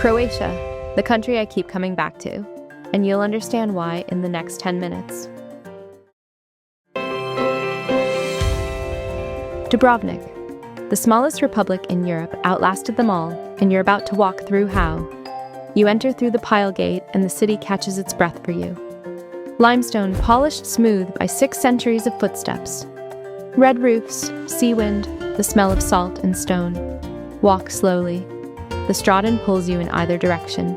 Croatia, the country I keep coming back to, and you'll understand why in the next 10 minutes. Dubrovnik, the smallest republic in Europe, outlasted them all, and you're about to walk through how. You enter through the pile gate and the city catches its breath for you. Limestone polished smooth by 6 centuries of footsteps. Red roofs, sea wind, the smell of salt and stone. Walk slowly. The Straton pulls you in either direction.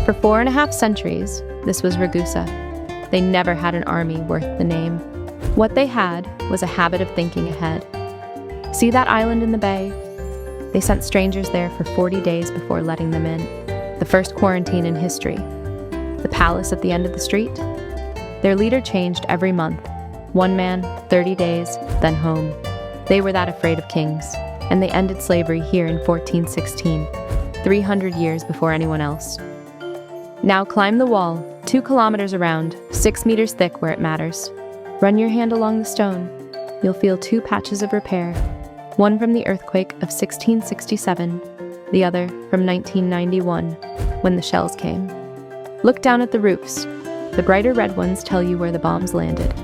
For 4.5 centuries, this was Ragusa. They never had an army worth the name. What they had was a habit of thinking ahead. See that island in the bay? They sent strangers there for 40 days before letting them in. The first quarantine in history. The palace at the end of the street? Their leader changed every month. One man, 30 days, then home. They were that afraid of kings, and they ended slavery here in 1416, 300 years before anyone else. Now climb the wall, 2 kilometers around, 6 meters thick where it matters. Run your hand along the stone. You'll feel 2 patches of repair, one from the earthquake of 1667, the other from 1991, when the shells came. Look down at the roofs. The brighter red ones tell you where the bombs landed.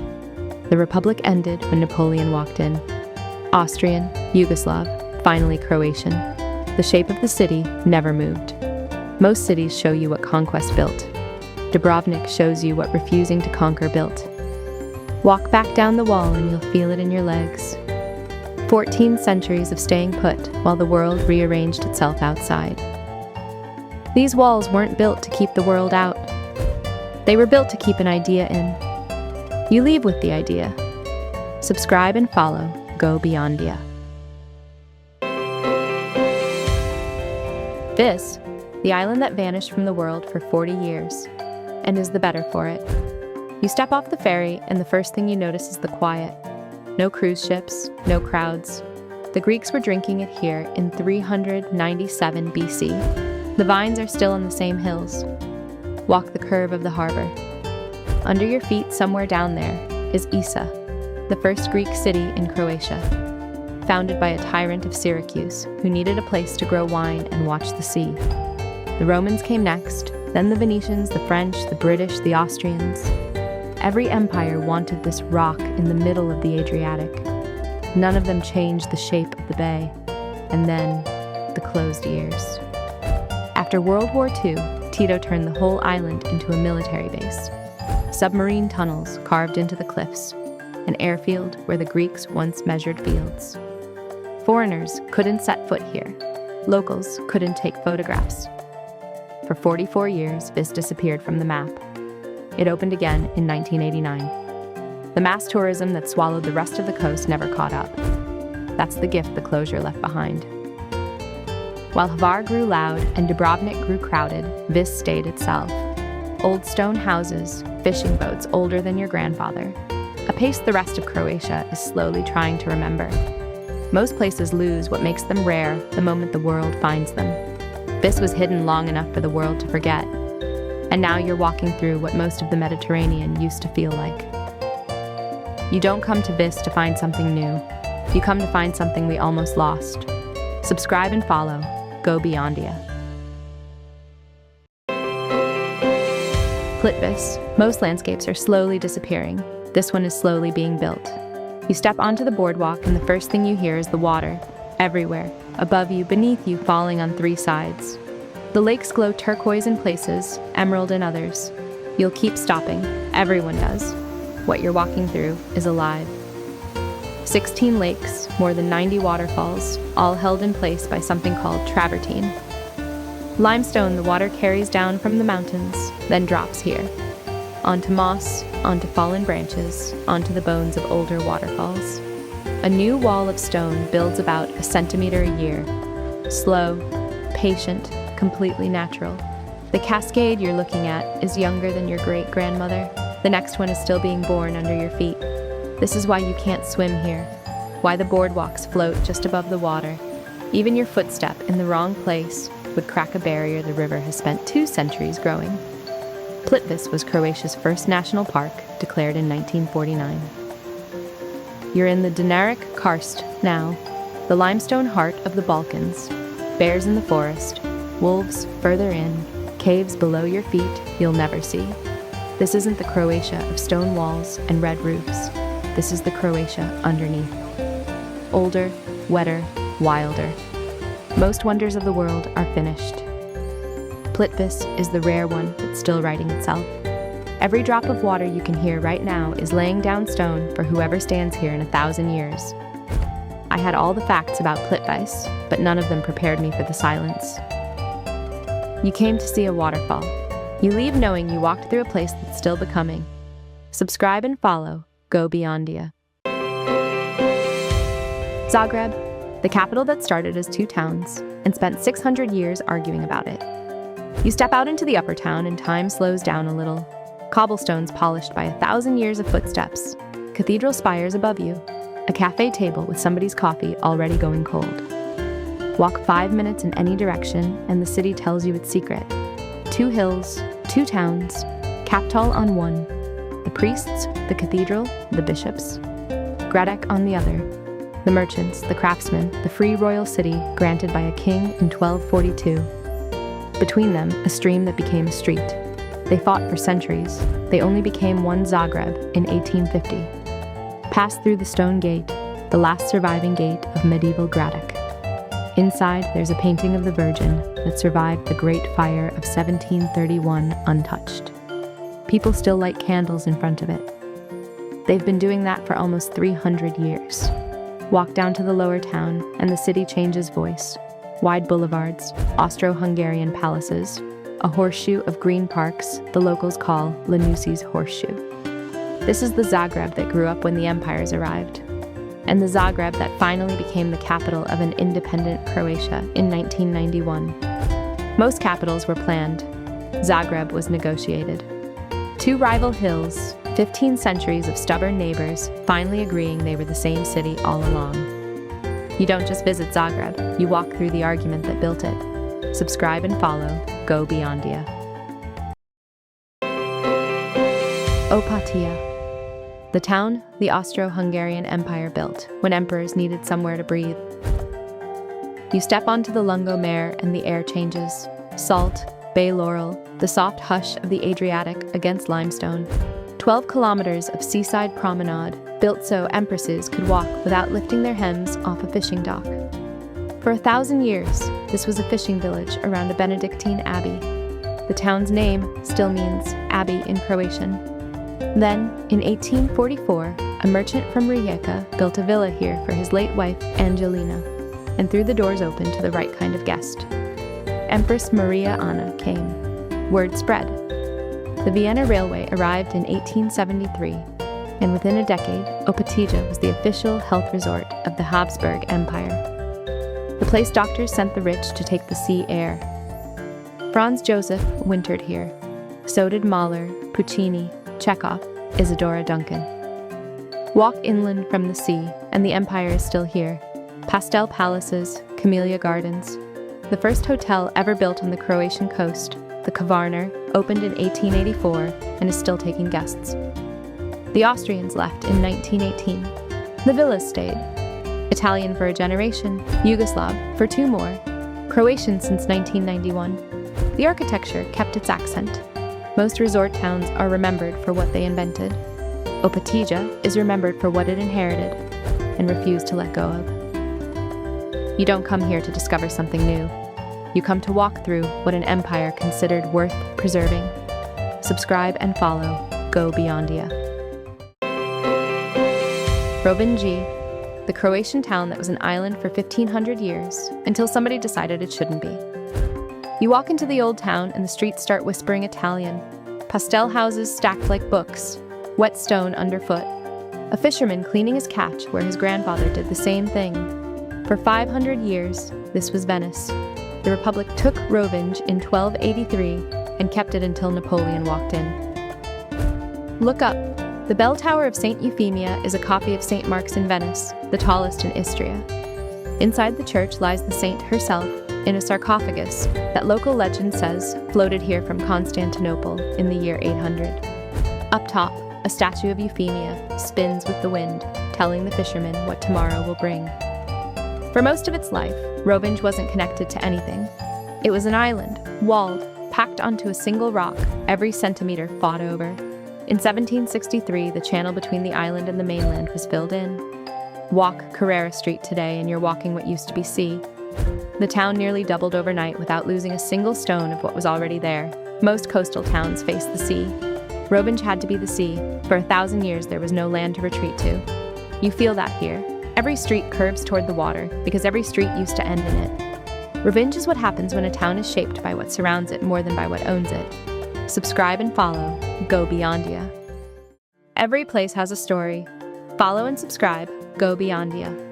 The Republic ended when Napoleon walked in. Austrian, Yugoslav, finally Croatian. The shape of the city never moved. Most cities show you what conquest built. Dubrovnik shows you what refusing to conquer built. Walk back down the wall and you'll feel it in your legs. 14 centuries of staying put while the world rearranged itself outside. These walls weren't built to keep the world out. They were built to keep an idea in. You leave with the idea. Subscribe and follow GoBeyondia. This, the island that vanished from the world for 40 years, and is the better for it. You step off the ferry, and the first thing you notice is the quiet. No cruise ships, no crowds. The Greeks were drinking it here in 397 BC. The vines are still on the same hills. Walk the curve of the harbor. Under your feet, somewhere down there, is Isa, the first Greek city in Croatia, founded by a tyrant of Syracuse who needed a place to grow wine and watch the sea. The Romans came next, then the Venetians, the French, the British, the Austrians. Every empire wanted this rock in the middle of the Adriatic. None of them changed the shape of the bay. And then, the closed years. After World War II, Tito turned the whole island into a military base. Submarine tunnels carved into the cliffs, an airfield where the Greeks once measured fields. Foreigners couldn't set foot here. Locals couldn't take photographs. For 44 years, Vis disappeared from the map. It opened again in 1989. The mass tourism that swallowed the rest of the coast never caught up. That's the gift the closure left behind. While Hvar grew loud and Dubrovnik grew crowded, Vis stayed itself. Old stone houses, fishing boats older than your grandfather. A pace the rest of Croatia is slowly trying to remember. Most places lose what makes them rare the moment the world finds them. Vis was hidden long enough for the world to forget. And now you're walking through what most of the Mediterranean used to feel like. You don't come to Vis to find something new. You come to find something we almost lost. Subscribe and follow GoBeyondia. Plitvice. Most landscapes are slowly disappearing. This one is slowly being built. You step onto the boardwalk and the first thing you hear is the water. Everywhere. Above you, beneath you, falling on 3 sides. The lakes glow turquoise in places, emerald in others. You'll keep stopping. Everyone does. What you're walking through is alive. 16 lakes, more than 90 waterfalls, all held in place by something called travertine. Limestone the water carries down from the mountains, then drops here. Onto moss, onto fallen branches, onto the bones of older waterfalls. A new wall of stone builds about a centimetre a year. Slow, patient, completely natural. The cascade you're looking at is younger than your great-grandmother. The next one is still being born under your feet. This is why you can't swim here, why the boardwalks float just above the water. Even your footstep in the wrong place would crack a barrier the river has spent 2 centuries growing. Plitvice was Croatia's first national park, declared in 1949. You're in the Dinaric Karst now, the limestone heart of the Balkans. Bears in the forest, wolves further in, caves below your feet you'll never see. This isn't the Croatia of stone walls and red roofs. This is the Croatia underneath. Older, wetter, wilder. Most wonders of the world are finished. Plitvice is the rare one that's still writing itself. Every drop of water you can hear right now is laying down stone for whoever stands here in 1,000 years. I had all the facts about Plitvice, but none of them prepared me for the silence. You came to see a waterfall. You leave knowing you walked through a place that's still becoming. Subscribe and follow GoBeyondia. Zagreb, the capital that started as 2 towns and spent 600 years arguing about it. You step out into the upper town and time slows down a little. Cobblestones polished by 1,000 years of footsteps, cathedral spires above you, a cafe table with somebody's coffee already going cold. Walk 5 minutes in any direction and the city tells you its secret. 2 hills, 2 towns, Kaptal on one, the priests, the cathedral, the bishops. Gradec on the other, the merchants, the craftsmen, the free royal city granted by a king in 1242. Between them, a stream that became a street. They fought for centuries. They only became one Zagreb in 1850. Pass through the stone gate, the last surviving gate of medieval Gradec. Inside, there's a painting of the Virgin that survived the Great Fire of 1731 untouched. People still light candles in front of it. They've been doing that for almost 300 years. Walk down to the lower town, and the city changes voice. Wide boulevards, Austro-Hungarian palaces, a horseshoe of green parks the locals call Lanusi's Horseshoe. This is the Zagreb that grew up when the empires arrived, and the Zagreb that finally became the capital of an independent Croatia in 1991. Most capitals were planned. Zagreb was negotiated. 2 rival hills, 15 centuries of stubborn neighbors, finally agreeing they were the same city all along. You don't just visit Zagreb, you walk through the argument that built it. Subscribe and follow GoBeyondia. Opatija, the town the Austro-Hungarian Empire built when emperors needed somewhere to breathe. You step onto the Lungomare and the air changes. Salt, bay laurel, the soft hush of the Adriatic against limestone. 12 kilometers of seaside promenade, built so empresses could walk without lifting their hems off a fishing dock. For 1,000 years, this was a fishing village around a Benedictine abbey. The town's name still means abbey in Croatian. Then, in 1844, a merchant from Rijeka built a villa here for his late wife, Angelina, and threw the doors open to the right kind of guest. Empress Maria Anna came. Word spread. The Vienna Railway arrived in 1873, and within a decade, Opatija was the official health resort of the Habsburg Empire. The place doctors sent the rich to take the sea air. Franz Joseph wintered here. So did Mahler, Puccini, Chekhov, Isadora Duncan. Walk inland from the sea, and the empire is still here. Pastel palaces, camellia gardens. The first hotel ever built on the Croatian coast, the Kvarner, opened in 1884 and is still taking guests. The Austrians left in 1918. The villas stayed. Italian for a generation, Yugoslav for 2 more, Croatian since 1991. The architecture kept its accent. Most resort towns are remembered for what they invented. Opatija is remembered for what it inherited and refused to let go of. You don't come here to discover something new. You come to walk through what an empire considered worth preserving. Subscribe and follow GoBeyondia. Rovinj, the Croatian town that was an island for 1,500 years until somebody decided it shouldn't be. You walk into the old town and the streets start whispering Italian. Pastel houses stacked like books, wet stone underfoot. A fisherman cleaning his catch where his grandfather did the same thing. For 500 years, this was Venice. The Republic took Rovinj in 1283 and kept it until Napoleon walked in. Look up. The bell tower of St. Euphemia is a copy of St. Mark's in Venice, the tallest in Istria. Inside the church lies the saint herself in a sarcophagus that local legend says floated here from Constantinople in the year 800. Up top, a statue of Euphemia spins with the wind, telling the fishermen what tomorrow will bring. For most of its life, Rovinj wasn't connected to anything. It was an island, walled, packed onto a single rock, every centimetre fought over. In 1763, the channel between the island and the mainland was filled in. Walk Carrera Street today and you're walking what used to be sea. The town nearly doubled overnight without losing a single stone of what was already there. Most coastal towns face the sea. Rovinj had to be the sea. For 1,000 years there was no land to retreat to. You feel that here. Every street curves toward the water, because every street used to end in it. Revenge is what happens when a town is shaped by what surrounds it more than by what owns it. Subscribe and follow GoBeyondia. Every place has a story. Follow and subscribe GoBeyondia.